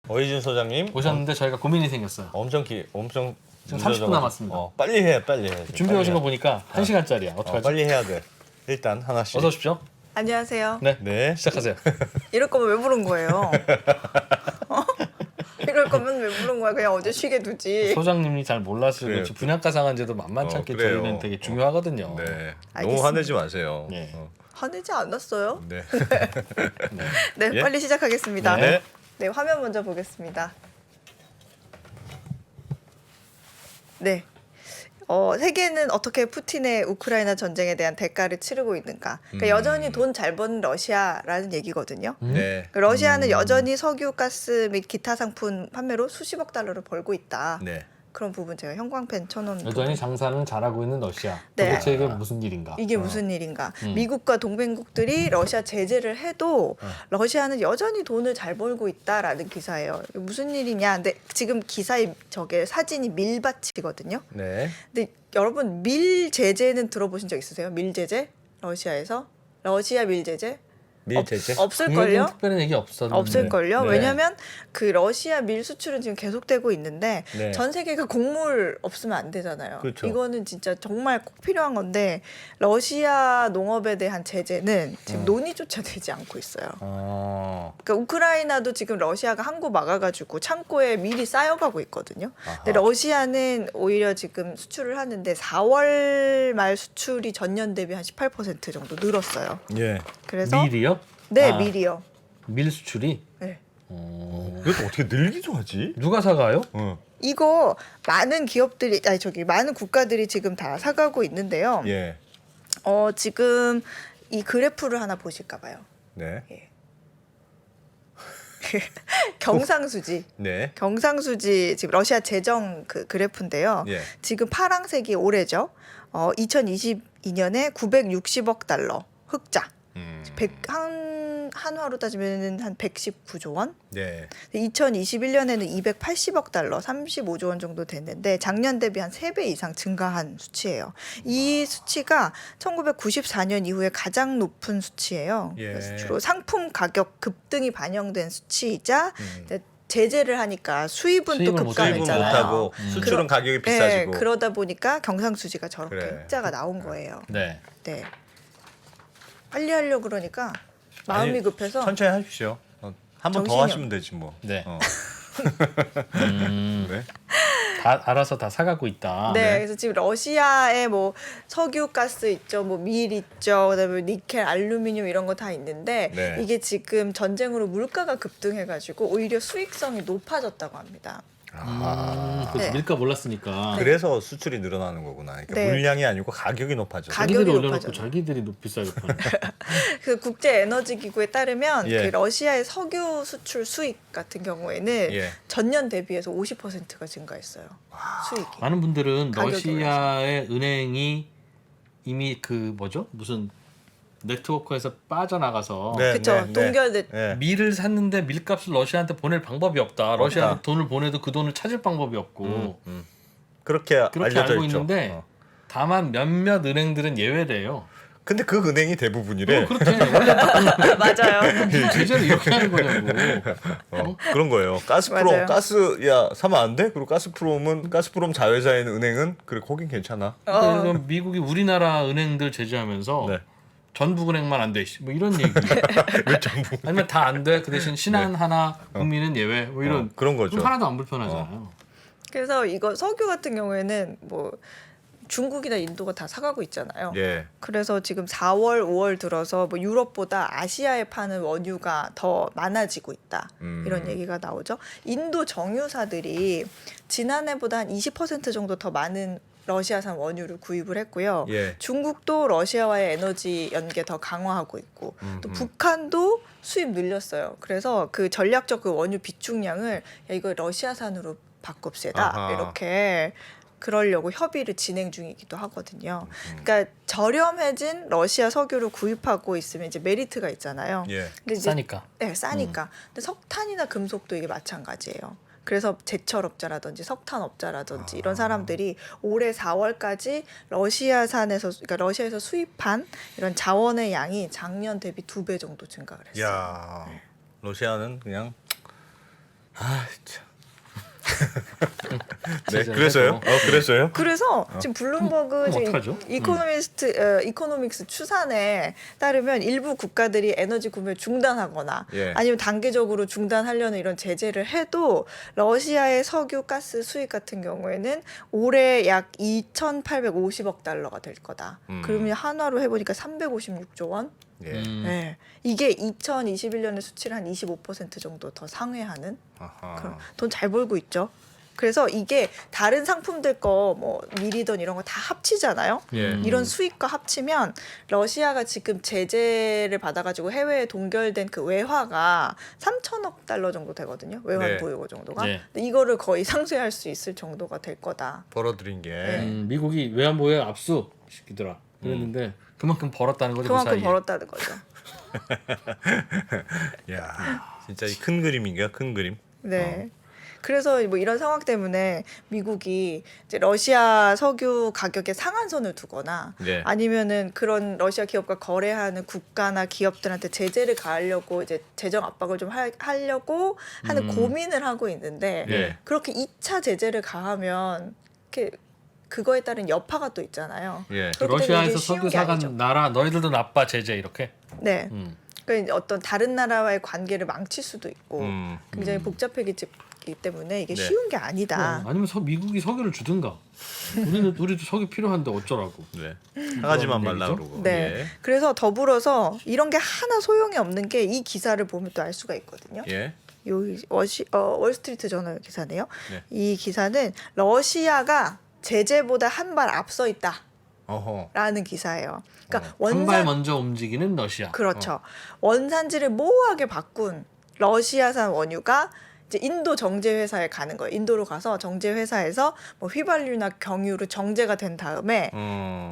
어이준 소장님 오셨는데 저희가 고민이 생겼어요. 엄청 지금 30분 남았습니다. 빨리 해. 준비해 오신 거 보니까 1시간짜리야. 어떡하지? 빨리 해야 돼. 일단 하나씩. 어서 오십시오. 안녕하세요. 네. 네. 시작하세요. 이럴 거면 왜 부른 거예요? 어? 이럴 거면 왜 부른 거야? 그냥 어제 쉬게 두지. 소장님이 잘 몰라서 그래요. 그렇지 분양가 상한제도 만만치 않게 그래요. 저희는 되게 중요하거든요. 네. 너무 알겠습니다. 화내지 마세요. 네. 화내지 않았어요? 네. 네, 예? 빨리 시작하겠습니다. 네. 네, 화면 먼저 보겠습니다. 네. 세계는 어떻게 푸틴의 우크라이나 전쟁에 대한 대가를 치르고 있는가? 그러니까 여전히 돈 잘 버는 러시아라는 얘기거든요. 네. 그러니까 러시아는 여전히 석유, 가스 및 기타 상품 판매로 수십억 달러를 벌고 있다. 네. 그런 부분 제가 형광펜 쳐놓은 여전히 장사는 잘하고 있는 러시아. 네. 도대체 이게 무슨 일인가? 이게 무슨 일인가? 미국과 동맹국들이 러시아 제재를 해도 러시아는 여전히 돈을 잘 벌고 있다라는 기사예요. 이게 무슨 일이냐? 근데 지금 기사의 저게 사진이 밀밭이거든요. 네. 근데 여러분 밀 제재는 들어보신 적 있으세요? 밀 제재? 러시아에서 러시아 밀 제재? 밀제재? 없을걸요? 특별한 얘기 없었는데. 없을걸요. 네. 왜냐하면 그 러시아 밀 수출은 지금 계속되고 있는데 네. 전 세계가 곡물 없으면 안 되잖아요. 그렇죠. 이거는 진짜 정말 꼭 필요한 건데 러시아 농업에 대한 제재는 지금 논의조차 되지 않고 있어요. 그러니까 우크라이나도 지금 러시아가 항구 막아가지고 창고에 밀이 쌓여가고 있거든요. 근데 러시아는 오히려 지금 수출을 하는데 4월 말 수출이 전년 대비 한 18% 정도 늘었어요. 예. 그래서 밀이요? 네, 아. 밀이요. 밀 수출이? 네. 그래도 어떻게 늘기도 하지? 누가 사가요? 이거 많은 기업들이 많은 국가들이 지금 다 사가고 있는데요. 예. 지금 이 그래프를 하나 보실까 봐요. 네. 경상수지. 네. 경상수지 지금 러시아 재정 그 그래프인데요. 예. 지금 파랑색이 올해죠. 2022년에 960억 달러 흑자. 음. 한화로 따지면 한 119조 원. 네. 2021년에는 280억 달러, 35조 원 정도 됐는데 작년 대비 한 3배 이상 증가한 수치예요. 이 수치가 1994년 이후에 가장 높은 수치예요. 예. 그래서 주로 상품 가격 급등이 반영된 수치이자 이제 제재를 하니까 수입은 또 수입을 못 수입은 급감했잖아요. 못하고 수출은 가격이 네, 비싸지고. 그러다 보니까 경상수지가 저렇게 그래. 흑자가 나온 거예요. 네. 네. 빨리 하려고 그러니까 마음이 아니, 급해서 천천히 하십시오. 한 번 더 정신이 하시면 되지 뭐. 네. 네. 다 알아서 다 사가고 있다. 네, 그래서 지금 러시아에 뭐 석유, 가스 있죠, 뭐 밀 있죠, 그다음에 니켈, 알루미늄 이런 거 다 있는데 네. 이게 지금 전쟁으로 물가가 급등해가지고 오히려 수익성이 높아졌다고 합니다. 그 네. 밀가 몰랐으니까. 그래서 수출이 늘어나는 거구나. 그러니까 네. 물량이 아니고 가격이 높아져. 가격이 자기들이 올려놓고 높아져요. 자기들이 비싸게 파는. 그 국제 에너지 기구에 따르면 예. 그 러시아의 석유 수출 수익 같은 경우에는 예. 전년 대비해서 50%가 증가했어요. 수익이. 많은 분들은 가격이 러시아의 은행이 이미 그 뭐죠? 무슨 네트워크에서 빠져나가서 네. 그렇죠. 동결됐. 네. 밀을 샀는데 밀값을 러시아한테 보낼 방법이 없다. 러시아한테 없다. 돈을 보내도 그 돈을 찾을 방법이 없고 그렇게 그렇게 알려져 알고 있죠. 있는데 다만 몇몇 은행들은 예외래요. 근데 그 은행이 대부분이래. 그렇게 원래 맞아요. 제재를 이렇게 하는 거냐고. 그런 거예요. 가스프롬 맞아요. 가스 야 사면 안 돼? 그리고 가스프롬 자회사에 있는 은행은 그래 거긴 괜찮아. 그래서 미국이 우리나라 은행들 제재하면서 네. 전북은행만 안 돼. 뭐 이런 얘기. 왜 전부 아니면 다 안 돼. 그 대신 신한 하나 국민은 예외. 뭐 이런 그런 거죠. 그럼 하나도 안 불편하잖아요. 그래서 이거 석유 같은 경우에는 뭐 중국이나 인도가 다 사가고 있잖아요. 예. 그래서 지금 4월, 5월 들어서 뭐 유럽보다 아시아에 파는 원유가 더 많아지고 있다. 이런 얘기가 나오죠. 인도 정유사들이 지난해보다 한 20% 정도 더 많은 러시아산 원유를 구입을 했고요. 예. 중국도 러시아와의 에너지 연계 더 강화하고 있고 또 북한도 수입 늘렸어요. 그래서 그 전략적 그 원유 비축량을 야, 이거 러시아산으로 바꿉시다. 아하. 이렇게 그러려고 협의를 진행 중이기도 하거든요. 그러니까 저렴해진 러시아 석유를 구입하고 있으면 이제 메리트가 있잖아요. 예. 근데 이제 싸니까. 네, 싸니까. 근데 석탄이나 금속도 이게 마찬가지예요. 그래서 제철업자라든지 석탄업자라든지 이런 사람들이 올해 4월까지 그러니까 러시아에서 수입한 이런 자원의 양이 작년 대비 2배 정도 증가를 했어요. 야. 러시아는 그냥 아, 참. 네, 제재를 그래서요? 해도. 그래서요? 그래서 지금 블룸버그 지금 어떡하죠? 이코노믹스 추산에 따르면 일부 국가들이 에너지 구매를 중단하거나 예. 아니면 단계적으로 중단하려는 이런 제재를 해도 러시아의 석유 가스 수입 같은 경우에는 올해 약 2,850억 달러가 될 거다. 그러면 한화로 해보니까 356조 원. 예. 네. 이게 2021년의 수치를 한 25% 정도 더 상회하는 아하. 돈 잘 벌고 있죠. 그래서 이게 다른 상품들 거 뭐 미리던 이런 거 다 합치잖아요. 예. 이런 수익과 합치면 러시아가 지금 제재를 받아가지고 해외에 동결된 그 외화가 3천억 달러 정도 되거든요. 외환 네. 보유고 정도가. 네. 근데 이거를 거의 상쇄할 수 있을 정도가 될 거다. 벌어들인 게. 미국이 외환보유액 압수 시키더라. 그랬는데 그만큼 벌었다는 거죠. 그만큼 그 사이에. 벌었다는 거죠. 야, 진짜 이 큰 그림인가? 큰 그림. 네. 그래서 뭐 이런 상황 때문에 미국이 이제 러시아 석유 가격에 상한선을 두거나 네. 아니면은 그런 러시아 기업과 거래하는 국가나 기업들한테 제재를 가하려고 이제 재정 압박을 좀 하려고 하는 고민을 하고 있는데 네. 그렇게 2차 제재를 가하면 이렇게 그거에 따른 여파가 또 있잖아요. 예. 그 그렇기 때문에 러시아에서 이게 쉬운 석유 게 아니죠. 사간 나라 너희들도 나빠 제재 이렇게. 네. 그러니까 어떤 다른 나라와의 관계를 망칠 수도 있고 굉장히 복잡해지기 때문에 이게 네. 쉬운 게 아니다. 아니면 미국이 석유를 주든가. 우리도 석유 필요한데 어쩌라고. 네. 하가지만 말라 얘기죠? 그러고. 네. 예. 그래서 더불어서 이런 게 하나 소용이 없는 게 이 기사를 보면 또 알 수가 있거든요. 예. 요 월스트리트 저널 기사네요. 네. 이 기사는 러시아가 제재보다 한 발 앞서 있다라는 어허. 기사예요. 그러니까 한 발 먼저 움직이는 러시아. 그렇죠. 원산지를 모호하게 바꾼 러시아산 원유가 이제 인도 정제 회사에 가는 거예요. 인도로 가서 정제 회사에서 뭐 휘발유나 경유로 정제가 된 다음에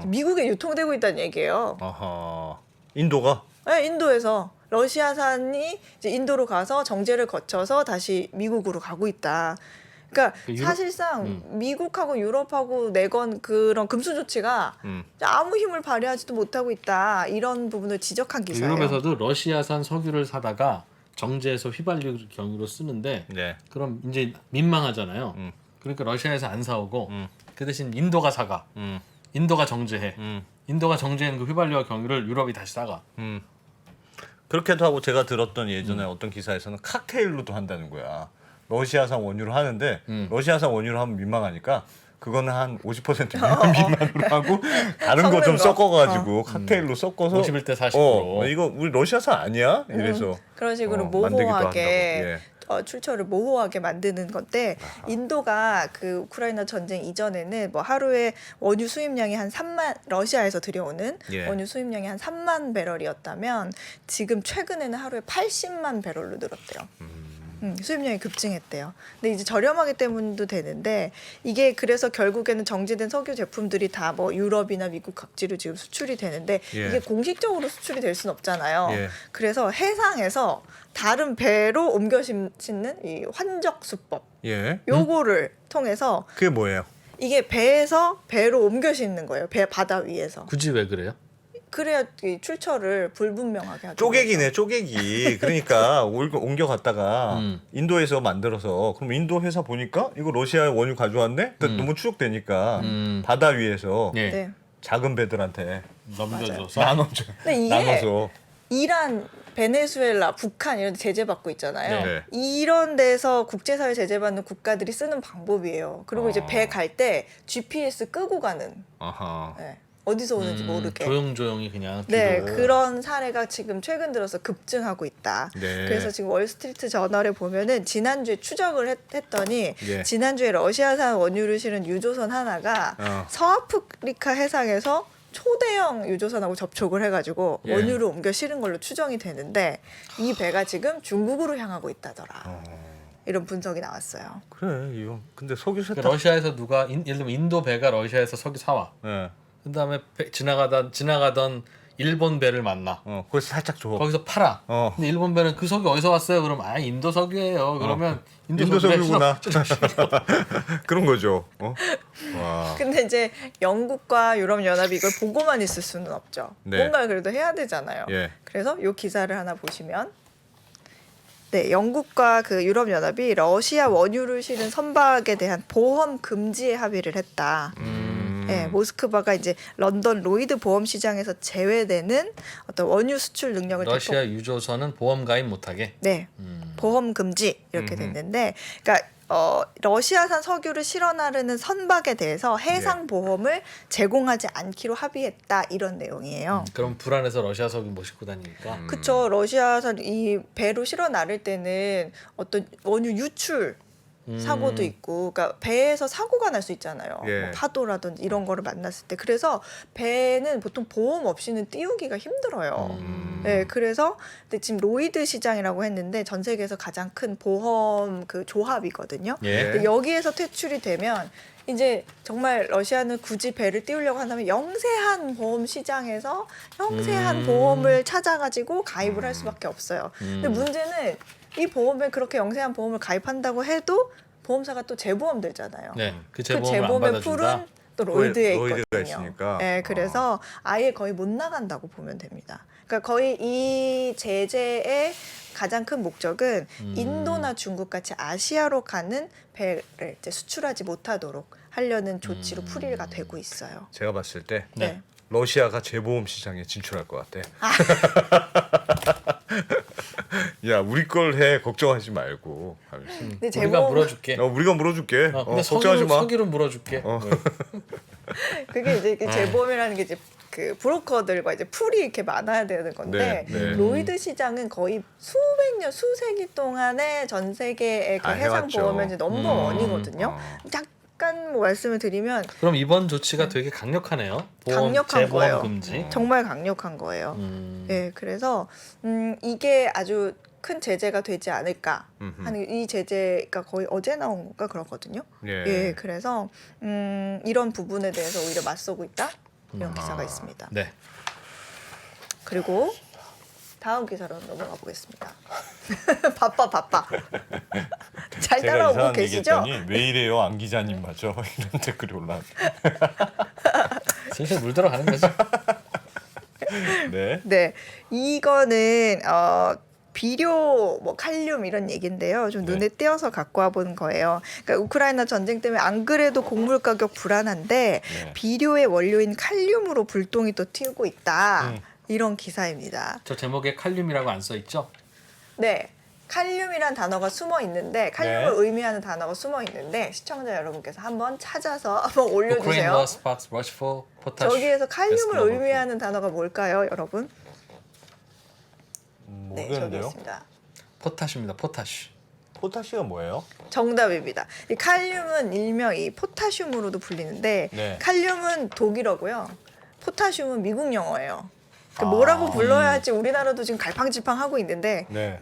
미국에 유통되고 있다는 얘기예요. 어허. 인도가? 네, 인도에서 러시아산이 이제 인도로 가서 정제를 거쳐서 다시 미국으로 가고 있다. 그러니까 사실상 미국하고 유럽하고 내건 그런 금수 조치가 아무 힘을 발휘하지도 못하고 있다. 이런 부분을 지적한 기사예요. 유럽에서도 러시아산 석유를 사다가 정제해서 휘발유 경유로 쓰는데 네. 그럼 이제 민망하잖아요. 그러니까 러시아에서 안 사오고 그 대신 인도가 사가. 인도가 정제해. 인도가 정제한 그 휘발유와 경유를 유럽이 다시 사가. 그렇게도 하고 제가 들었던 예전에 어떤 기사에서는 칵테일로도 한다는 거야. 러시아산 원유로 하는데 러시아산 원유로 하면 민망하니까 그거는 한 50% 미만으로 하고 다른 거 좀 섞는 거. 섞어가지고 칵테일로 섞어서 51대 40%. 이거 우리 러시아산 아니야? 이래서 그런 식으로 만들기도 모호하게 한다고. 출처를 모호하게 만드는 건데 인도가 그 우크라이나 전쟁 이전에는 뭐 하루에 원유 수입량이 한 3만 러시아에서 들여오는 예. 원유 수입량이 한 3만 배럴이었다면 지금 최근에는 하루에 80만 배럴로 늘었대요. 수입량이 급증했대요. 근데 이제 저렴하기 때문도 되는데 이게 그래서 결국에는 정제된 석유 제품들이 다 뭐 유럽이나 미국 각지로 지금 수출이 되는데 예. 이게 공식적으로 수출이 될 수는 없잖아요. 예. 그래서 해상에서 다른 배로 옮겨 싣는 이 환적 수법 예. 요거를 통해서 그게 뭐예요? 이게 배에서 배로 옮겨 싣는 거예요. 배 바다 위에서. 굳이 왜 그래요? 그래야 이 출처를 불분명하게 하죠. 쪼개기네, 쪼개기. 그러니까 옮겨갔다가 인도에서 만들어서 그럼 인도 회사 보니까 이거 러시아 원유 가져왔네? 너무 추적되니까 바다 위에서 예. 네. 작은 배들한테 넘겨줘서 나눠줘. 근데 이게 나눠서. 이란, 베네수엘라, 북한 이런 데 제재받고 있잖아요. 네. 이런 데서 국제사회 제재받는 국가들이 쓰는 방법이에요. 그리고 이제 배 갈 때 GPS 끄고 가는. 아하. 네. 어디서 오는지 모르게. 조용조용히 그냥 네, 뒤로. 그런 사례가 지금 최근 들어서 급증하고 있다. 네. 그래서 지금 월스트리트 저널에 보면은 지난주에 추적을 했더니 예. 지난주에 러시아산 원유를 실은 유조선 하나가 서아프리카 해상에서 초대형 유조선하고 접촉을 해가지고 예. 원유를 옮겨 실은 걸로 추정이 되는데 이 배가 지금 중국으로 향하고 있다더라. 이런 분석이 나왔어요. 그래, 이거. 근데 석유 세탁. 그러니까 러시아에서 누가 예를 들면 인도 배가 러시아에서 석유 사와. 예. 그다음에 지나가던 일본 배를 만나. 거기서 살짝 줘. 거기서 팔아. 어. 근데 일본 배는 그 석유 어디서 왔어요? 그럼 인도 석유예요. 그러면 인도 석유구나. 그런 거죠. 와. 근데 이제 영국과 유럽연합이 이걸 보고만 있을 수는 없죠. 네. 뭔가 그래도 해야 되잖아요. 예. 그래서 이 기사를 하나 보시면 네, 영국과 그 유럽 연합이 러시아 원유를 실은 선박에 대한 보험 금지에 합의를 했다. 네, 모스크바가 이제 런던 로이드 보험 시장에서 제외되는 어떤 원유 수출 능력을 러시아 유조선은 보험 가입 못하게. 네, 보험 금지 이렇게 됐는데, 그러니까 러시아산 석유를 실어 나르는 선박에 대해서 해상 보험을 제공하지 않기로 합의했다 이런 내용이에요. 그럼 불안해서 러시아 석유 못 싣고 다니니까. 그쵸. 러시아산 이 배로 실어 나를 때는 어떤 원유 유출 사고도 있고, 그러니까 배에서 사고가 날 수 있잖아요. 예. 뭐 파도라든지 이런 거를 만났을 때. 그래서 배는 보통 보험 없이는 띄우기가 힘들어요. 네, 그래서 근데 지금 로이드 시장이라고 했는데 전 세계에서 가장 큰 보험 그 조합이거든요. 예. 근데 여기에서 퇴출이 되면 이제 정말 러시아는 굳이 배를 띄우려고 한다면 영세한 보험 시장에서 영세한 보험을 찾아가지고 가입을 할 수밖에 없어요. 근데 문제는 이 보험에 그렇게 영세한 보험을 가입한다고 해도 보험사가 또 재보험 들잖아요. 네, 그 그 재보험을 안 재보험의 받아준다. 풀은 또 로이드에 로이드가 있거든요. 있으니까. 네, 그래서 아예 거의 못 나간다고 보면 됩니다. 그러니까 거의 이 제재의 가장 큰 목적은 인도나 중국 같이 아시아로 가는 배를 이제 수출하지 못하도록 하려는 조치로 풀이가 되고 있어요. 제가 봤을 때 네. 러시아가 재보험 시장에 진출할 것 같아. 야, 우리 걸 해. 걱정하지 말고. 하면서. 근데 우리가 물어줄게. 우리가 물어줄게. 근데 걱정하지 마. 석유를 물어줄게. 그게 이제 네. 그 재보험이라는 게 이제 그 브로커들과 이제 풀이 이렇게 많아야 되는 건데 네, 네. 로이드 시장은 거의 수백 년, 수세기 동안의 전 세계의 그 다 해상 해왔죠. 보험의 이제 넘버 원이거든요. 잠깐 뭐 말씀을 드리면 그럼 이번 조치가 되게 강력하네요. 보험, 강력한 재보험 거예요. 금지. 정말 강력한 거예요. 네, 그래서 이게 아주 큰 제재가 되지 않을까 하는 이 제재가 거의 어제 나온 건가 그렇거든요. 예. 예, 그래서 이런 부분에 대해서 오히려 맞서고 있다 이런 기사가 있습니다. 네. 그리고 다음 기사로 넘어가 보겠습니다. 바빠. 잘 제가 따라오고 이상한 계시죠? 얘기했더니 왜 이래요, 안 기자님 맞아? 이런 댓글이 올라. 슬슬 물 들어가는 거죠. 네. 네, 이거는 비료, 뭐 칼륨 이런 얘기인데요. 좀 눈에 띄어서 갖고 와본 거예요. 그러니까 우크라이나 전쟁 때문에 안 그래도 곡물 가격 불안한데 비료의 원료인 칼륨으로 불똥이 또 튀고 있다. 이런 기사입니다. 저 제목에 칼륨이라고 안 써 있죠? 네. 칼륨이란 단어가 숨어 있는데 칼륨을 네. 의미하는 단어가 숨어 있는데 시청자 여러분께서 한번 찾아서 한번 Ukraine 올려주세요. lost sparks rush for potash. 저기에서 칼륨을 Yes, 의미하는 단어가 뭘까요, 여러분? 네, 저기 모르겠는데요. 있습니다. 포타시입니다. 포타시. 포타시가 뭐예요? 정답입니다. 이 칼륨은 일명 이 포타슘으로도 불리는데 네. 칼륨은 독일어고요. 포타슘은 미국 영어예요. 그러니까 뭐라고 불러야 할지 우리나라도 지금 갈팡질팡하고 있는데 네.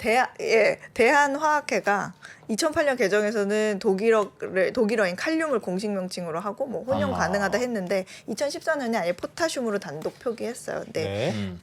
대한화학회가 2008년 개정에서는 독일어인 칼륨을 공식 명칭으로 하고 뭐 혼용 가능하다 했는데 2014년에 아예 포타슘으로 단독 표기했어요. 근데 네.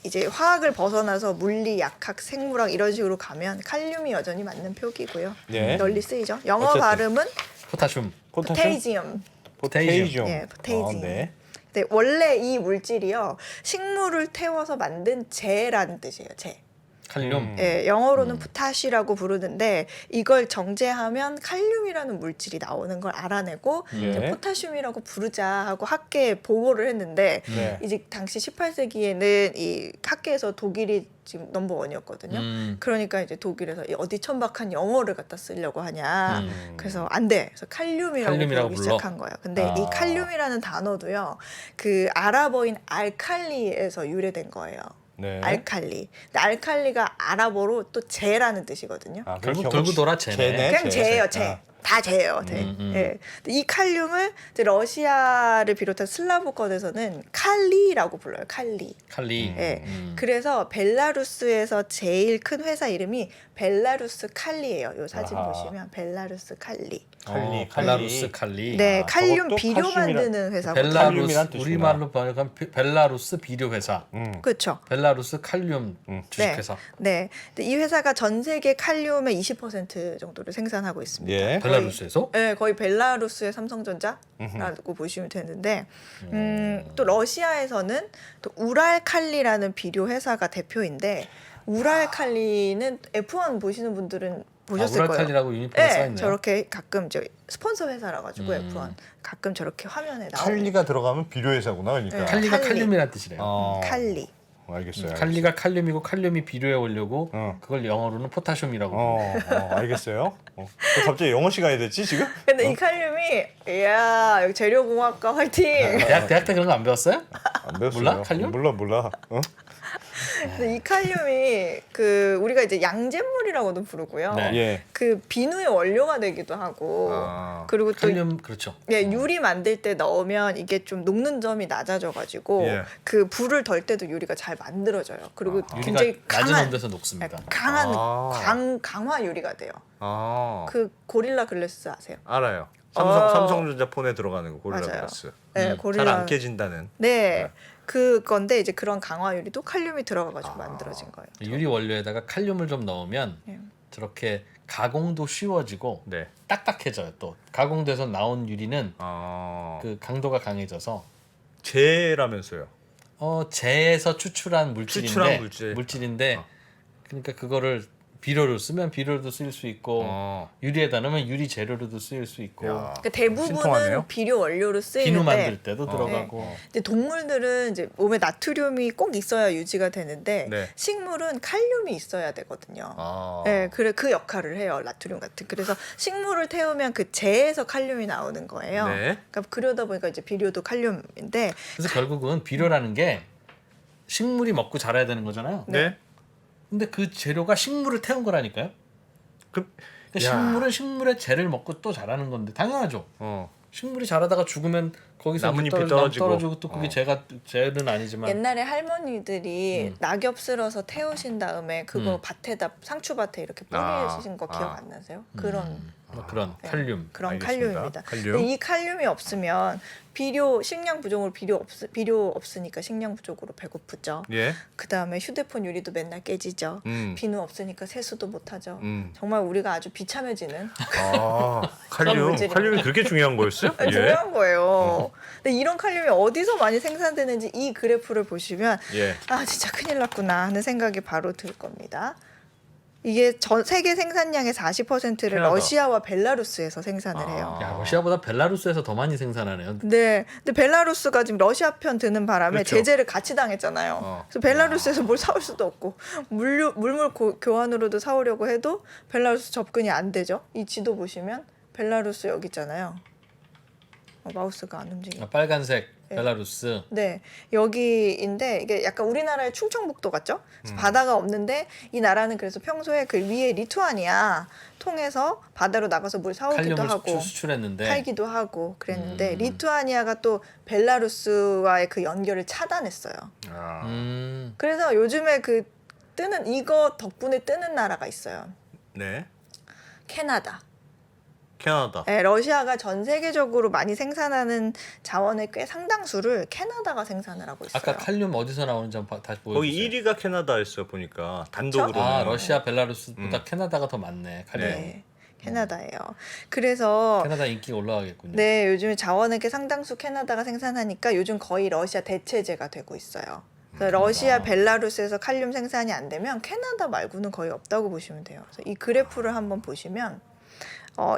이제 화학을 벗어나서 물리, 약학, 생물학 이런 식으로 가면 칼륨이 여전히 맞는 표기고요. 네. 널리 쓰이죠. 영어 어쨌든. 발음은 포타슘. 포테이지엄. 포테이지움. 예, 포테이지움. 네. 네, 원래 이 물질이요 식물을 태워서 만든 재라는 뜻이에요. 재. 칼륨. 예, 영어로는 포타시라고 부르는데 이걸 정제하면 칼륨이라는 물질이 나오는 걸 알아내고 이제 예. 포타슘이라고 부르자 하고 학계에 보고를 했는데 네. 이제 당시 18세기에는 이 학계에서 독일이 지금 넘버 원이었거든요. 그러니까 이제 독일에서 이 어디 천박한 영어를 갖다 쓰려고 하냐. 그래서 안 돼. 그래서 칼륨이라고 칼륨이라고 부르기 불러? 시작한 거예요. 근데 이 칼륨이라는 단어도요. 그 아랍어인 알칼리에서 유래된 거예요. 네. 알칼리. 근데 알칼리가 아랍어로 또 재라는 뜻이거든요. 아, 결국 그럼 돌고 돌아 쟤네. 쟤네. 그냥 재예요, 재. 아. 다 재예요, 재. 예. 근데 이 칼륨을 이제 러시아를 비롯한 슬라브권에서는 칼리라고 불러요. 칼리. 칼리. 예. 그래서 벨라루스에서 제일 큰 회사 이름이 벨라루스 칼리예요. 요 사진 아하. 보시면 벨라루스 칼리. 칼리, 벨라루스 칼리. 네, 아, 칼륨 저것도 비료 칼슘이라- 만드는 회사거든요. 벨라루스 칼륨이란 뜻이구나. 우리말로 번역하면 벨라루스 비료 회사. 그렇죠. 벨라루스 칼륨 주식회사. 네. 근데 이 회사가 전 세계 칼륨의 20% 정도를 생산하고 있습니다. 예. 벨라루스 벨라루스에서? 네, 거의 벨라루스의 삼성전자라고 보시면 되는데 또 러시아에서는 또 우랄칼리라는 비료 회사가 대표인데 우랄칼리는 F1 보시는 분들은 보셨을 거예요. 우랄칼리라고 유니폼에 써 네, 있네요. 저렇게 가끔 저 스폰서 회사라 가지고 F1 가끔 저렇게 화면에 나오고 칼리가 들어가면 비료 회사구나. 그러니까. 네. 칼리가 칼리. 칼륨이라는 뜻이래요. 칼리. 알겠어요. 칼리가 칼륨이고 칼륨이 비료에 오려고 어. 그걸 영어로는 포타슘이라고. 알겠어요. 왜 갑자기 영어 시간이 됐지 지금? 근데 이 칼륨이 이야 여기 재료공학과 화이팅. 대학 때 그런 거 안 배웠어요? 안 배웠어요. 몰라? 칼륨? 몰라. 근데 이 칼륨이 그 우리가 이제 양잿물이라고도 부르고요. 네. 예. 그 비누의 원료가 되기도 하고 그리고 또 칼륨 그렇죠. 예, 유리 만들 때 넣으면 이게 좀 녹는 점이 낮아져가지고 예. 그 불을 덜 때도 유리가 잘 만들어져요. 그리고 유리가 굉장히 낮은 강한 온도에서 녹습니다. 강한 아. 강화 유리가 돼요. 아. 그 고릴라 글래스 아세요? 알아요. 어. 삼성전자 폰에 들어가는 거 고릴라 맞아요. 글라스. 네, 잘 고릴라. 안 깨진다는. 네, 그건데 이제 그런 강화 유리도 칼륨이 들어가가지고 만들어진 거예요. 유리 원료에다가 칼륨을 좀 넣으면 예. 저렇게 가공도 쉬워지고 네. 딱딱해져요. 또 가공돼서 나온 유리는 아. 그 강도가 강해져서 재라면서요. 재에서 추출한 물질인데 추출한 물질. 물질인데 그러니까 그거를 비료로 쓰면 비료로도 쓸 수 있고 유리에다 넣으면 유리 재료로도 쓰일 수 있고 야. 그러니까 대부분은 신통하네요. 비료 원료로 쓰이는데 비누 만들 때도 들어가고 근데 동물들은 이제 몸에 나트륨이 꼭 있어야 유지가 되는데 네. 식물은 칼륨이 있어야 되거든요. 아. 네, 그래 그 역할을 해요 나트륨 같은. 그래서 식물을 태우면 그 재에서 칼륨이 나오는 거예요. 네. 그러니까 그러다 보니까 이제 비료도 칼륨인데 그래서 결국은 비료라는 게 식물이 먹고 자라야 되는 거잖아요. 네. 근데 그 재료가 식물을 태운 거라니까요. 그 그러니까 야. 식물은 식물의 재를 먹고 또 자라는 건데 당연하죠. 식물이 자라다가 죽으면 거기서 나뭇잎이 이제 떨어지고 또 그게 재는 아니지만 옛날에 할머니들이 낙엽 쓸어서 태우신 다음에 그거 밭에다 상추밭에 이렇게 뿌리신 거 기억 안 나세요? 그런 뭐 그런 칼륨. 그런 알겠습니다. 칼륨입니다. 칼륨. 근데 이 칼륨이 없으면 식량 부족으로 비료 없으니까 식량 부족으로 배고프죠. 예. 그 다음에 휴대폰 유리도 맨날 깨지죠. 음. 비누 없으니까 세수도 못하죠. 음. 정말 우리가 아주 비참해지는 아, 칼륨. 물질입니다. 칼륨이 그렇게 중요한 거였어요? 예. 중요한 거예요. 근데 이런 칼륨이 어디서 많이 생산되는지 이 그래프를 보시면 예. 아 진짜 큰일 났구나 하는 생각이 바로 들 겁니다. 이게 전 세계 생산량의 40%를 캐나다. 러시아와 벨라루스에서 생산을 해요. 야 러시아보다 벨라루스에서 더 많이 생산하네요. 네, 근데 벨라루스가 지금 러시아 편 드는 바람에 그렇죠. 제재를 같이 당했잖아요. 그래서 벨라루스에서 뭘 사올 수도 없고 물물 교환으로도 사오려고 해도 벨라루스 접근이 안 되죠. 이 지도 보시면 벨라루스 여기 있잖아요. 마우스가 안 움직여. 빨간색 벨라루스. 네, 여기인데 이게 약간 우리나라의 충청북도 같죠? 그래서 바다가 없는데 이 나라는 그래서 평소에 그 위에 리투아니아 통해서 바다로 나가서 물 사오기도 칼륨을 하고 수출했는데 팔기도 하고 그랬는데 리투아니아가 또 벨라루스와의 그 연결을 차단했어요. 아. 그래서 요즘에 그 뜨는 이거 덕분에 뜨는 나라가 있어요. 네. 캐나다. 캐나다. 네, 러시아가 전 세계적으로 많이 생산하는 자원의 꽤 상당수를 캐나다가 생산을 하고 있어요. 아까 칼륨 어디서 나오는지 한번 다시 보여주세요. 거기 1위가 캐나다였어요 보니까 단독으로. 아 러시아 벨라루스보다 캐나다가 더 많네. 칼륨. 네, 캐나다예요. 그래서 캐나다 인기가 올라가겠군요. 네, 요즘에 자원의 꽤 상당수 캐나다가 생산하니까 요즘 거의 러시아 대체제가 되고 있어요. 그래서 러시아, 벨라루스에서 칼륨 생산이 안 되면 캐나다 말고는 거의 없다고 보시면 돼요. 그래서 이 그래프를 한번 보시면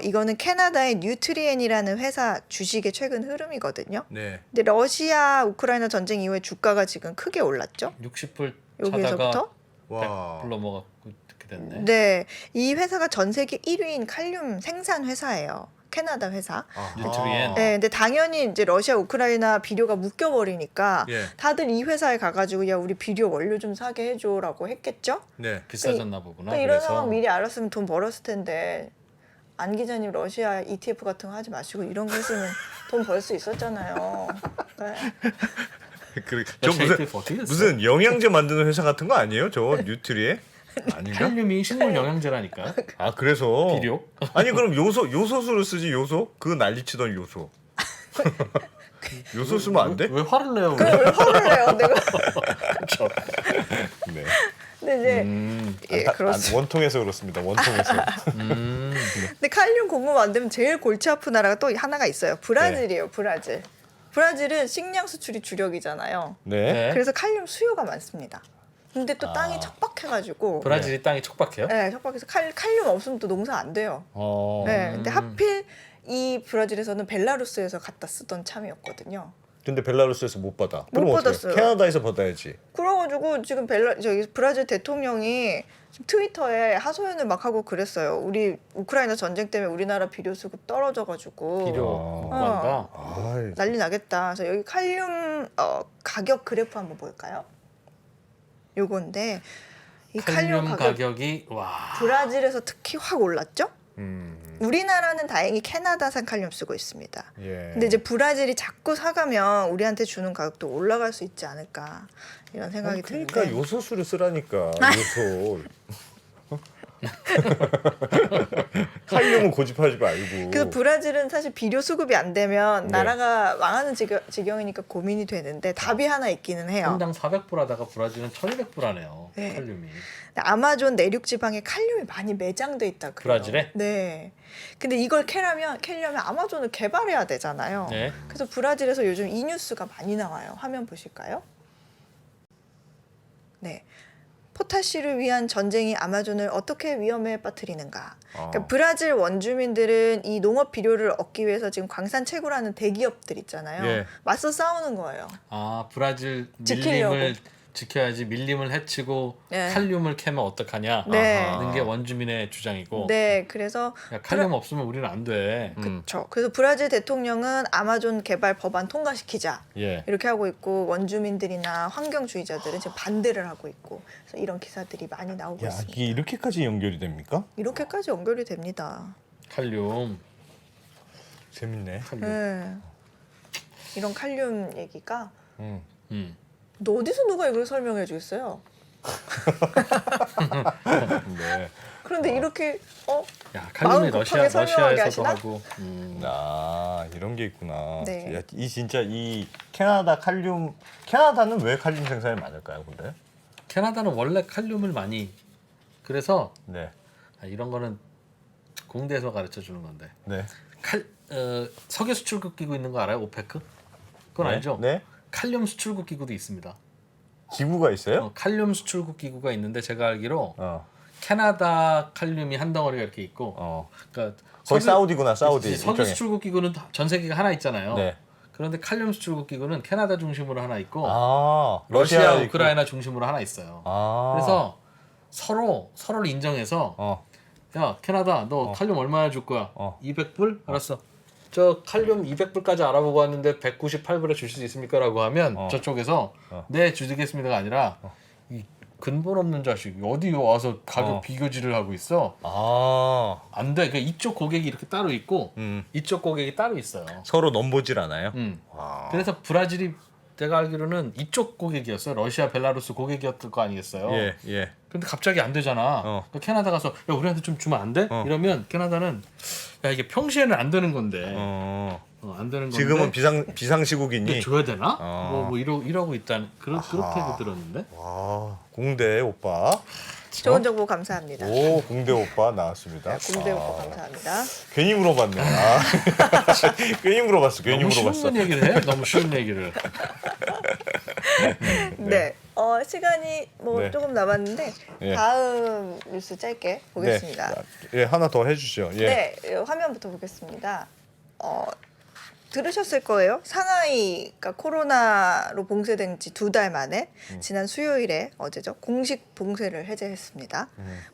이거는 캐나다의 뉴트리엔이라는 회사 주식의 최근 흐름이거든요. 네. 근데 러시아 우크라이나 전쟁 이후에 주가가 지금 크게 올랐죠. 60불 여기에서부터 차다가 와. 100불 넘어가고 이렇게 됐네. 네, 이 회사가 전 세계 1위인 칼륨 생산 회사예요. 캐나다 회사. 뉴트리엔. 네, 근데 당연히 이제 러시아 우크라이나 비료가 묶여버리니까 예. 다들 이 회사에 가가지고 야 우리 비료 원료 좀 사게 해줘라고 했겠죠. 네. 비싸졌나 보구나. 근데 이런 그래서 상황 미리 알았으면 돈 벌었을 텐데 안 기자님 러시아 ETF 같은 거 하지 마시고 이런 거 했으면 돈 벌 수 있었잖아요. 네. 저 러시아 ETF 어떻게 됐어요? 무슨 영양제 만드는 회사 같은 거 아니에요? 저 뉴트리에? 아닌가? 칼륨이 식물 영양제라니까. 아 그래서 비료? 아니 그럼 요소수를 쓰지 요소? 그 난리치던 요소. 요소 쓰면 안 돼? 왜 화를 내요? 왜 화를 내요? 내가 네. 근데 이제 예, 그렇습니다. 원통에서 그렇습니다. 원통에서. 근데 칼륨 공급 안 되면 제일 골치 아픈 나라가 또 하나가 있어요. 브라질이에요. 브라질. 브라질은 식량 수출이 주력이잖아요. 네. 네. 그래서 칼륨 수요가 많습니다. 근데 또 땅이 아. 척박해가지고 브라질이 땅이 척박해요? 네, 척박해서 칼륨 없으면 또 농사 안 돼요. 네, 근데 하필 이 브라질에서는 벨라루스에서 갖다 쓰던 참이었거든요. 근데 벨라루스에서 못 받아. 못 그럼 어떡해? 받았어요. 캐나다에서 받아야지. 그래가지고 지금 저기 브라질 대통령이 지금 트위터에 하소연을 막 하고 그랬어요. 우리 우크라이나 전쟁 때문에 우리나라 비료 수급 떨어져가지고 비료 못 구한다. 아이, 난리 나겠다. 그래서 여기 칼륨 가격 그래프 한번 볼까요? 요건데 이 칼륨 가격 가격이 와. 브라질에서 특히 확 올랐죠? 음, 우리나라는 다행히 캐나다산 칼륨 쓰고 있습니다. 예. 근데 이제 브라질이 자꾸 사가면 우리한테 주는 가격도 올라갈 수 있지 않을까 이런 생각이 그러니까 드는데 요소수를 쓰라니까 요소. 칼륨은 고집하지 말고. 그래서 브라질은 사실 비료 수급이 안 되면 네. 나라가 망하는 지경이니까 고민이 되는데 답이 하나 있기는 해요. 한당 400불 하다가 브라질은 1,200불 하네요. 네. 칼륨이. 아마존 내륙 지방에 칼륨이 많이 매장돼 있다 그래요. 브라질에? 네. 근데 이걸 캐려면 아마존을 개발해야 되잖아요. 네. 그래서 브라질에서 요즘 이 뉴스가 많이 나와요. 화면 보실까요? 네. 포타시를 위한 전쟁이 아마존을 어떻게 위험에 빠뜨리는가. 그러니까 브라질 원주민들은 이 농업 비료를 얻기 위해서 지금 광산 채굴하는 대기업들 있잖아요. 예. 맞서 싸우는 거예요. 아 브라질 지키려고. 밀림을 지켜야지 밀림을 해치고 네. 칼륨을 캐면 어떡하냐 네. 하는 게 원주민의 주장이고 네, 그래서 야, 칼륨 없으면 우리는 안 돼. 그렇죠. 그래서 브라질 대통령은 아마존 개발 법안 통과시키자 예. 이렇게 하고 있고 원주민들이나 환경주의자들은 지금 반대를 하고 있고 그래서 이런 기사들이 많이 나오고 야, 있습니다. 이게 이렇게까지 연결이 됩니까? 이렇게까지 연결이 됩니다. 칼륨. 재밌네. 칼륨. 네. 이런 칼륨 얘기가 음. 음. 너 어디서 누가 이걸 설명해 주겠어요? 네. 그런데 이렇게 야 칼륨이 마음 급하게 설명하게 러시아에서도 하시나? 하고. 아 이런 게 있구나. 네. 야, 이 진짜 이 캐나다는 왜 칼륨 생산이 많을까요, 근데? 캐나다는 원래 칼륨을 많이 그래서 네. 이런 거는 공대에서 가르쳐 주는 건데 네. 석유 수출국 기구 있는 거 알아요? 오페크? 그건 네? 알죠? 네. 칼륨 수출국 기구도 있습니다. 기구가 있어요? 칼륨 수출국 기구가 있는데 제가 알기로 어. 캐나다 칼륨이 한 덩어리가 이렇게 있고, 어. 그러니까 거의 사우디구나, 사우디. 석유 일종의. 수출국 기구는 전 세계가 하나 있잖아요. 네. 그런데 칼륨 수출국 기구는 캐나다 중심으로 하나 있고, 아, 러시아, 있고. 우크라이나 중심으로 하나 있어요. 아. 그래서 서로를 인정해서 어. 야 캐나다 너 칼륨 얼마나 줄 거야? 어. 200불? 알았어. 저 칼륨 200불까지 알아보고 왔는데 198불에 줄 수 있습니까? 라고 하면 저쪽에서 네 주겠습니다가 아니라 이 근본 없는 자식 어디 와서 가격 비교질을 하고 있어? 아. 안 돼. 그러니까 이쪽 고객이 이렇게 따로 있고 음. 이쪽 고객이 따로 있어요. 서로 넘보질 않아요? 와. 그래서 브라질이 내가 알기로는 이쪽 고객이었어요. 러시아, 벨라루스 고객이었을 거 아니겠어요? 예, 예. 근데 갑자기 안 되잖아. 그러니까 캐나다 가서 야 우리한테 좀 주면 안 돼? 이러면 캐나다는 야 이게 평시에는 안 되는 건데 안 되는 건데 지금은 비상시국이니. 근데 줘야 되나? 어. 뭐 이러고 있다는 그렇게 들었는데. 와, 공대 오빠. 좋은 정보 감사합니다. 오, 공대 오빠 나왔습니다. 공대 아. 오빠 감사합니다. 괜히 물어봤네. 아. 괜히 물어봤어. 괜히 너무 물어봤어. 쉬운 얘기를 해. 너무 쉬운 얘기를. 네. 시간이 뭐 네. 조금 남았는데 예. 다음 뉴스 짧게 보겠습니다. 네. 예, 하나 더 해주시죠. 예. 네, 화면부터 보겠습니다. 들으셨을 거예요. 상하이가 코로나로 봉쇄된 지 2달 만에 지난 수요일에 어제죠. 공식 봉쇄를 해제했습니다.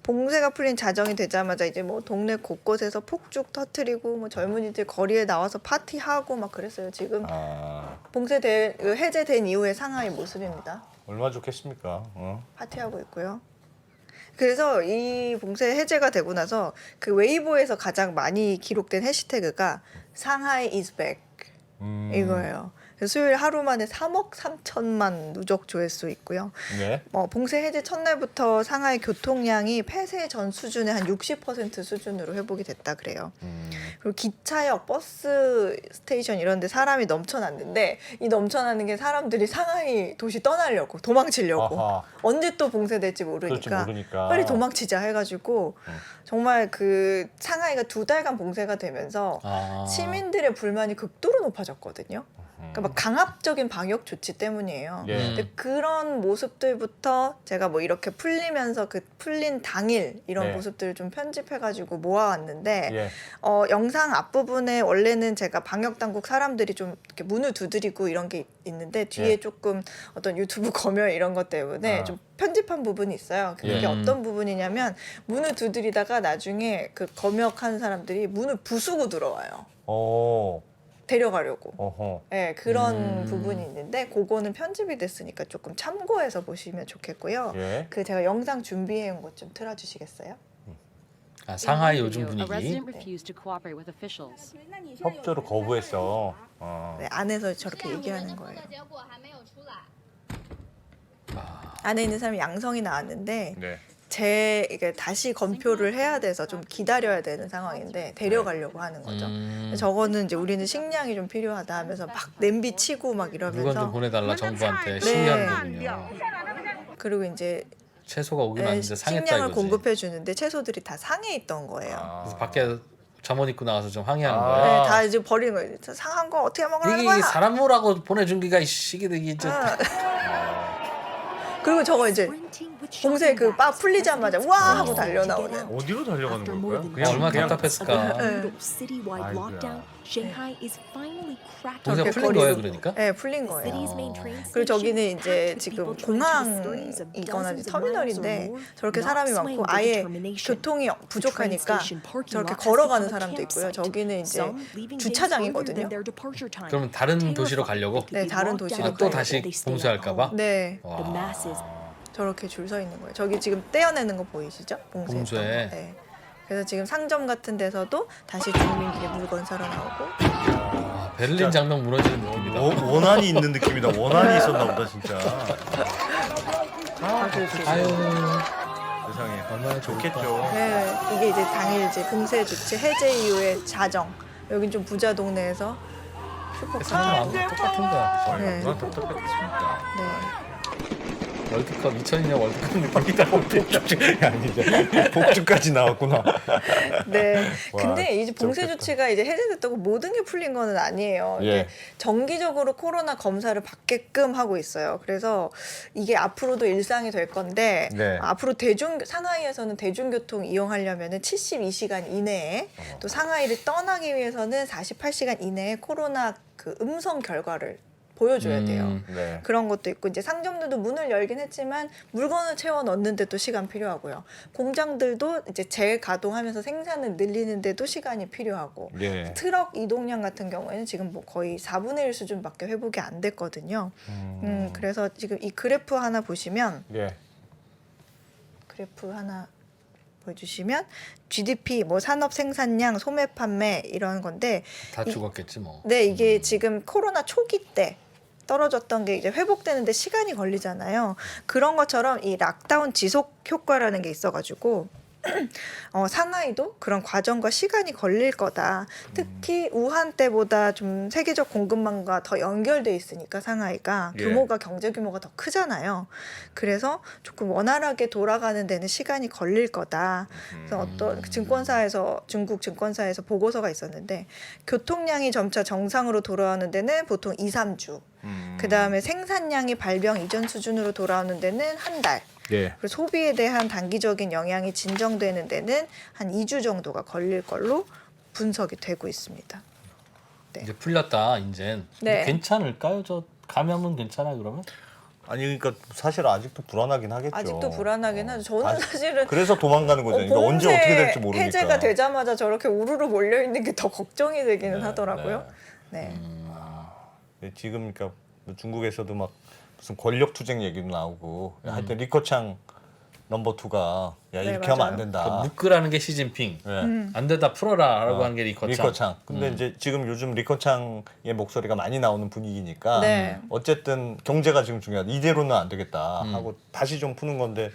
봉쇄가 풀린 자정이 되자마자 이제 뭐 동네 곳곳에서 폭죽 터트리고 뭐 젊은이들 거리에 나와서 파티하고 막 그랬어요. 지금 아, 해제된 이후의 상하이 모습입니다. 얼마 좋겠습니까? 파티하고 있고요. 그래서 이 봉쇄 해제가 되고 나서 그 웨이보에서 가장 많이 기록된 해시태그가 상하이 is back 이거예요. 그래서 수요일 하루 만에 3억 3천만 누적 조회수 있고요. 네. 봉쇄 해제 첫날부터 상하이 교통량이 폐쇄 전 수준의 한 60% 수준으로 회복이 됐다 그래요. 그리고 기차역, 버스 스테이션 이런 데 사람이 넘쳐났는데 이 넘쳐나는 게 사람들이 상하이 도시 떠나려고 도망치려고 아하. 언제 또 봉쇄될지 그렇지, 모르니까 모르니까. 빨리 도망치자 해가지고 정말 그 상하이가 2달간 봉쇄가 되면서 시민들의 불만이 극도로 높아졌거든요. 그러니까 막 강압적인 방역 조치 때문이에요. 예. 근데 그런 모습들부터 제가 뭐 이렇게 풀리면서 그 풀린 당일 이런 네. 모습들을 좀 편집해가지고 모아왔는데 예. 영상 앞부분에 원래는 제가 방역 당국 사람들이 좀 이렇게 문을 두드리고 이런 게 있는데 뒤에 예. 조금 어떤 유튜브 검열 이런 것 때문에 좀 편집한 부분이 있어요. 그게 예. 어떤 부분이냐면 문을 두드리다가 나중에 그 검역하는 사람들이 문을 부수고 들어와요. 오. 데려가려고. 어허. 네, 그런 부분이 있는데 그거는 편집이 됐으니까 조금 참고해서 보시면 좋겠고요. 예. 그 제가 영상 준비해 온 것 좀 틀어주시겠어요? 상하이 요즘 A 분위기. resident refused to cooperate with officials. 협조를 거부했어. 네, 안에서 저렇게 얘기하는 거예요. 结果还没有出来。 안에 있는 사람이 양성이 나왔는데 네. 이게 다시 검표를 해야 돼서 좀 기다려야 되는 상황인데 데려가려고 하는 거죠. 저거는 이제 우리는 식량이 좀 필요하다 하면서 막 냄비 치고 막 물건 좀 이러면서 보내달라 정부한테 네. 신기한 거군요. 그리고 이제 채소가 오긴 왔는데 상했다 식량을 이거지. 공급해 주는데 채소들이 다 상해 있던 거예요. 그래서 밖에 잠옷 입고 나와서 좀 항의하는 아. 거예요. 네, 다 이제 버리는 거예요. 상한 거 어떻게 먹으라는 이게 거야? 사람 뭐라고 보내준 기가 이 시기되기 좀 그리고 저거 이제 봉쇄 그 빠 풀리자마자 와 하고 달려 나오는. 어디로 달려가는 After 걸까요? more than 그냥 얼마나 그냥 답답했을까. brutal citywide 아이고야. lockdown, Shanghai is finally cracked 봉쇄가 저렇게 풀린 거리로. 거예요, 그러니까? 네, 풀린 거예요. city's main train 그리고 저기는 station, 이제 packed with 지금 people trying to 공항이거나 dozens of miles 터미널인데 or more, 저렇게 not 사람이 swaying 많고 their 아예 determination. 교통이 부족하니까 The train station parking 저렇게 lot has 걸어가는 become a 사람도 있고요. campsite. 저기는 이제 Some leaving days 주차장이거든요. earlier than their departure time. 그러면 다른 도시로 가려고? 네, 다른 도시로 또 가려고. 다시 봉쇄할까 봐? 네, 와. The masses 저렇게 줄 서 있는 거예요. 저기 지금 떼어내는 거 보이시죠? 봉쇄. 봉쇄. 네. 그래서 지금 상점 같은 데서도 다시 주민들이 물건 사러 나오고. 아, 베를린 장벽 무너지는 느낌이다. 원한이 있는 느낌이다. 원한이 있었나 보다 진짜. 아유, 세상에. 얼마나 좋겠죠. 네, 이게 이제 당일 이제 봉쇄 조치 해제 이후의 자정. 여긴 좀 부자 동네에서 슈퍼카가. 상황 똑같은 거야. 네. 얼마나 답답했겠습니까. 네. 월드컵 2002년 월드컵 느낌이다. 복주 아니죠. 복주까지 나왔구나. 네. 와, 근데 이제 봉쇄 좋겠다. 조치가 이제 해제됐다고 모든 게 풀린 거는 아니에요. 예. 이게 정기적으로 코로나 검사를 받게끔 하고 있어요. 그래서 이게 앞으로도 일상이 될 건데 네. 앞으로 상하이에서는 대중교통 이용하려면은 72시간 이내에 또 상하이를 떠나기 위해서는 48시간 이내에 코로나 그 음성 결과를 보여줘야 돼요. 네. 그런 것도 있고 이제 상점들도 문을 열긴 했지만 물건을 채워 넣는데도 시간 필요하고요. 공장들도 이제 재가동하면서 생산을 늘리는데도 시간이 필요하고 예. 트럭 이동량 같은 경우에는 지금 뭐 거의 4분의 1 수준밖에 회복이 안 됐거든요. 그래서 지금 이 그래프 하나 보시면 예. 그래프 하나 보여주시면 GDP, 뭐 산업 생산량, 소매 판매 이런 건데 다 죽었겠지 뭐. 네, 이게 지금 코로나 초기 때 떨어졌던 게 이제 회복되는데 시간이 걸리잖아요. 그런 것처럼 이 락다운 지속 효과라는 게 있어가지고 상하이도 그런 과정과 시간이 걸릴 거다. 특히 우한 때보다 좀 세계적 공급망과 더 연결돼 있으니까 상하이가 예. 규모가 경제 규모가 더 크잖아요. 그래서 조금 원활하게 돌아가는 데는 시간이 걸릴 거다. 그래서 어떤 증권사에서 중국 증권사에서 보고서가 있었는데 교통량이 점차 정상으로 돌아오는 데는 보통 2, 3주. 그다음에 생산량이 발병 이전 수준으로 돌아오는 데는 한 달. 예. 그리고 소비에 대한 단기적인 영향이 진정되는 데는 한 2주 정도가 걸릴 걸로 분석이 되고 있습니다. 네. 이제 풀렸다 이젠. 네. 괜찮을까요? 저 감염은 괜찮아 그러면? 아니 그러니까 사실 아직도 불안하긴 하겠죠. 아직도 불안하긴 하죠. 저는 사실은 그래서 도망가는 거죠. 그러니까 언제 봉쇄 어떻게 될지 모르니까. 해제가 되자마자 저렇게 우르르 몰려 있는 게 더 걱정이 되기는 하더라고요. 네. 네, 지금 그러니까 중국에서도 막 무슨 권력 투쟁 얘기도 나오고 하여튼 리커창 넘버 2가 야 네, 이렇게 하면 안 맞아요. 된다. 묶으라는 게 시진핑. 네. 안 되다 풀어라라고 하는 게 리커창. 리커창. 근데 이제 지금 요즘 리커창의 목소리가 많이 나오는 분위기니까 네. 어쨌든 경제가 지금 중요하다. 이대로는 안 되겠다 하고 다시 좀 푸는 건데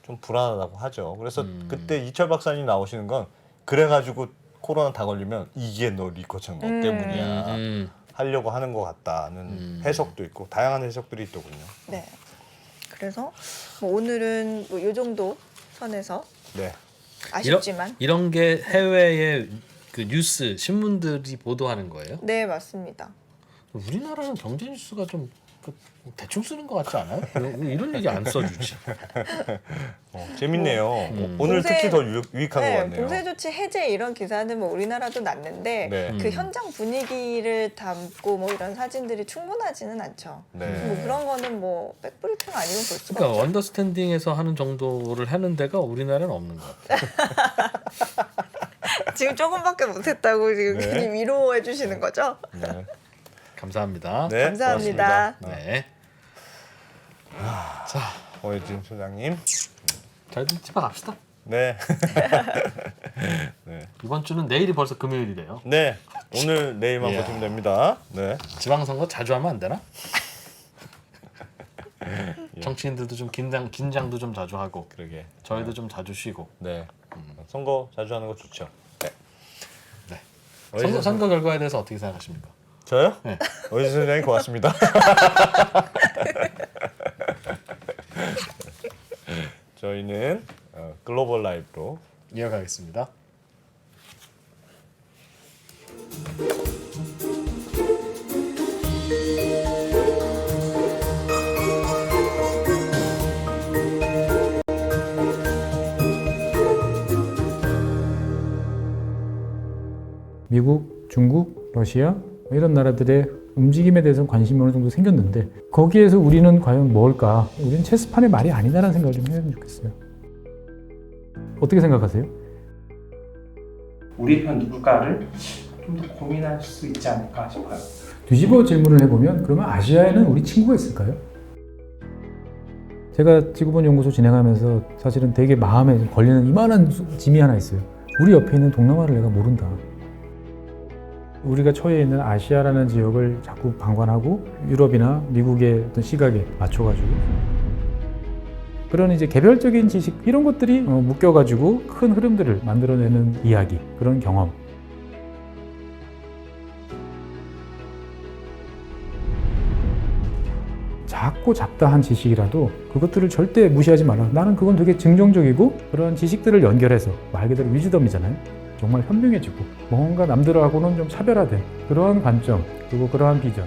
좀 불안하다고 하죠. 그래서 그때 이철 박사님 나오시는 건 그래가지고 코로나 다 걸리면 이게 너 리커창 너 때문이야 하려고 하는 것 같다는 해석도 있고 다양한 해석들이 있더군요. 네. 그래서 뭐 오늘은 뭐 요 정도 선에서 네. 아쉽지만 이런 게 해외의 그 뉴스 신문들이 보도하는 거예요? 네 맞습니다. 우리나라는 경제 뉴스가 좀 대충 쓰는 것 같지 않아요? 이런 얘기 안 써주지. 재밌네요. 오늘 봉쇄- 특히 더 유익한 것 네, 같네요. 봉쇄 조치 해제 이런 기사는 뭐 우리나라도 났는데 네. 그 현장 분위기를 담고 뭐 이런 사진들이 충분하지는 않죠. 네. 뭐 그런 거는 뭐 백브리핑 아니면 볼 수가 그러니까 없죠. 언더스탠딩에서 하는 정도를 하는 데가 우리나라는 없는 것 같아요. 지금 조금밖에 못했다고 지금 네. 괜히 위로해 주시는 거죠? 네. 감사합니다. 네, 감사합니다. 고맙습니다. 네. 자, 오해진 소장님. 저희들 집에 갑시다. 네. 이번 주는 내일이 벌써 금요일이래요. 네. 오늘 내일만 이야. 버티면 됩니다. 네. 지방선거 자주 하면 안 되나? 정치인들도 좀 긴장도 좀 자주 하고 그러게. 저희도 좀 자주 쉬고. 네. 선거 자주 하는 거 좋죠. 네. 네. 선거 결과에 대해서 어떻게 생각하십니까? 저요? 네. 오해진 소장님 고맙습니다. 저희는 글로벌 라이브로 이어가겠습니다. 미국, 중국, 러시아 이런 나라들의 움직임에 대해서는 관심이 어느 정도 생겼는데 거기에서 우리는 과연 뭘까? 우리는 체스판의 말이 아니다라는 생각을 좀 해야 좋겠어요. 어떻게 생각하세요? 우리 편 누굴까를 좀 더 고민할 수 있지 않을까 싶어요. 뒤집어 질문을 해보면 그러면 아시아에는 우리 친구가 있을까요? 제가 지구본 연구소 진행하면서 사실은 되게 마음에 좀 걸리는 이만한 짐이 하나 있어요. 우리 옆에 있는 동남아를 내가 모른다. 우리가 처해 있는 아시아라는 지역을 자꾸 방관하고 유럽이나 미국의 어떤 시각에 맞춰가지고 그런 이제 개별적인 지식 이런 것들이 묶여가지고 큰 흐름들을 만들어내는 이야기, 그런 경험. 작고 잡다한 지식이라도 그것들을 절대 무시하지 말라. 나는 그건 되게 긍정적이고 그런 지식들을 연결해서 말 그대로 위즈덤이잖아요. 정말 현명해지고 뭔가 남들하고는 좀 차별화된 그러한 관점 그리고 그러한 비전